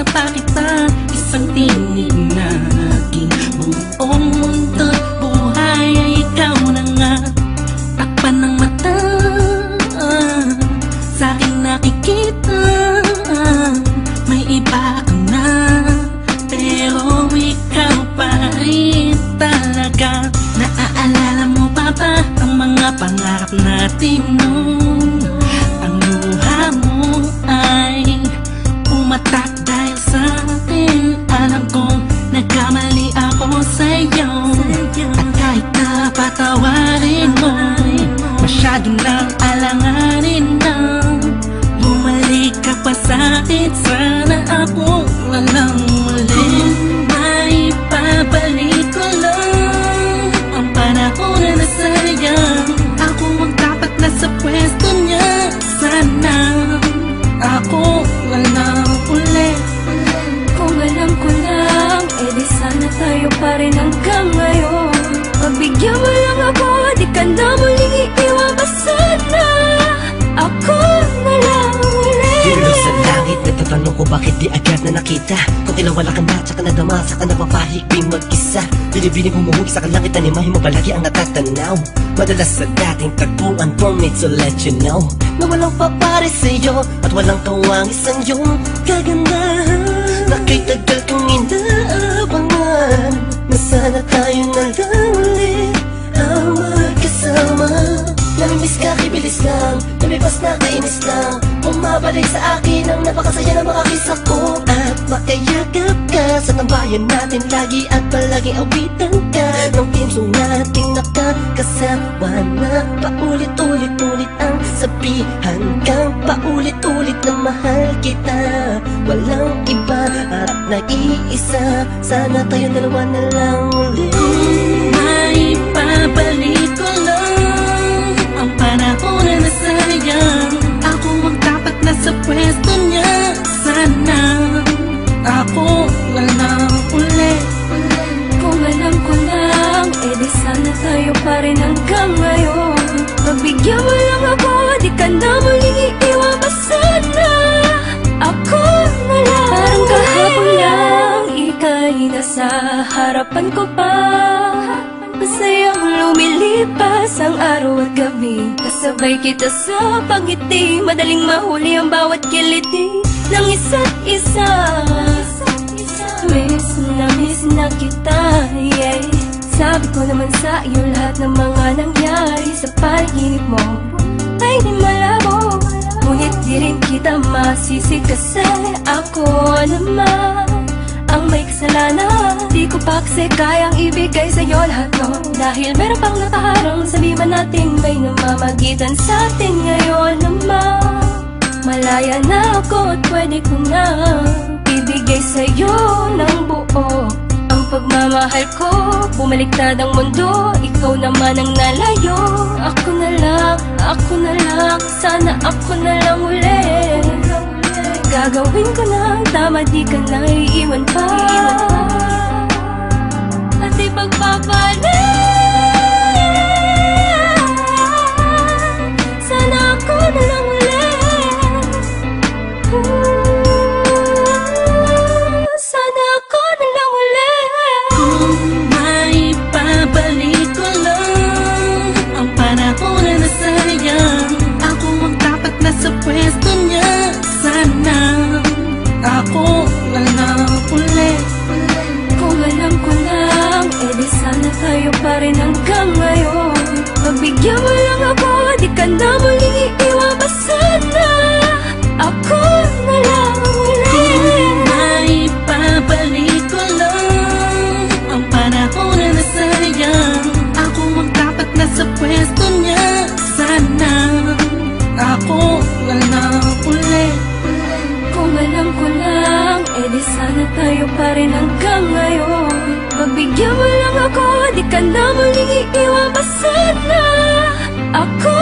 pa kita, isang tinig na aking buong mundo't buhay ay ikaw na nga. Takpan ng mata, sa'king nakikita, may iba ka na, pero ikaw pa rin talaga. Naaalala mo pa ba ang mga pangarap natin noon? Ang luha mo ay umatak dahil sa atin. Alam kong nagkamali ako sa'yo, at kahit na patawarin mo, masyado nang alanganin na. Bumalik ka pa sa'kin, sana ako walang muli. May babalik ko lang ang panahon na nasayang. Ako ang dapat nasa pwesto niya, sana ako walang uli. Kung alam ko lang, edi sana tayo pa rin hanggang ngayon. Pagbigyan mo lang ako, di ka na muling iiwan pa sana. Ako na lang ulit. Hilo sa langit, nagtatanong ko bakit di agad na nakita. Kung kinawala ka na, tsaka nadama, saka napapahigping mag-isa. Binibining humuhugi sa kalangit, animahin mo palagi ang natatanaw. Madalas sa dating tagpuan for me to let you know na walang papare sa'yo at walang kawang isang iyong kagandahan. Nakitagal kong inaabangan na sana tayo na lang ulit ang magkasama. Namimiss ka, kibilis lang, lumipas na kainis lang. Bumabalik sa akin ang napakasaya na makakisa ko. At makayagap ka sa tambayan natin lagi, at palaging awitan ka ng team song nating nakakasama na paulit-ulit-ulit ang sabihan kang paulit-ulit na mahal kita. Walang iba at nag-iisa, sana tayo dalawa na lang ulit. May babalik ko lang ang panahon na nasayang. Ako ang dapat nasa pwesto niya, sana ako walang uli. Kung alam ko lang, edi sana tayo pa rin hanggang ngayon. Pagbigyan mo lang ako, di ka na muling iiwan pa sana. Ako na lang. Parang kahapon lang, ika'y nasa harapan ko pa. Masayang lumilipas ang araw at gabi, kasabay kita sa pangiti, madaling mahuli ang bawat kiliti ng isa't isa. Miss na kita, yeah. Sabi ko naman sa iyo lahat ng mga nangyari sa panaginip mo ay di malabo, ngunit di rin kita masisi kasi ako naman ang may kasalanan. Di ko pa kasi kayang ibigay sa'yo lahat mo, dahil meron pang nakaharang. Sabi man natin may namamagitan sa atin ngayon naman. Malaya na ako at pwede ko na ibigay sa'yo ng buo ang pagmamahal ko. Bumaliktad ang mundo, ikaw naman ang nalayo. Ako na lang, sana ako na lang ulit. Gagawin ko na tama, di ka na iiwan pa. At ipagpapalit, sana ako na lang ulit. Sana ako na lang ulit. Kung may babalik ko lang ang panahon na nasayang. Ako ang dapat nasa pwesto niya, sana ako walang uli. Kung alam ko lang, edi sana tayo pa rin hanggang ngayon. Pagbigyan mo lang ako, di ka na muling iiwan pa sana. Ako na lang ulit. May babalik ko lang ang panahon na nasayang. Ako ang dapat nasa pwesto niya, sana ako walang uli. Kung alam ko lang, edi sana tayo pa rin hanggang ngayon. Pagbigyan mo lang ako, di ka na muling iiwan pa sana. Ako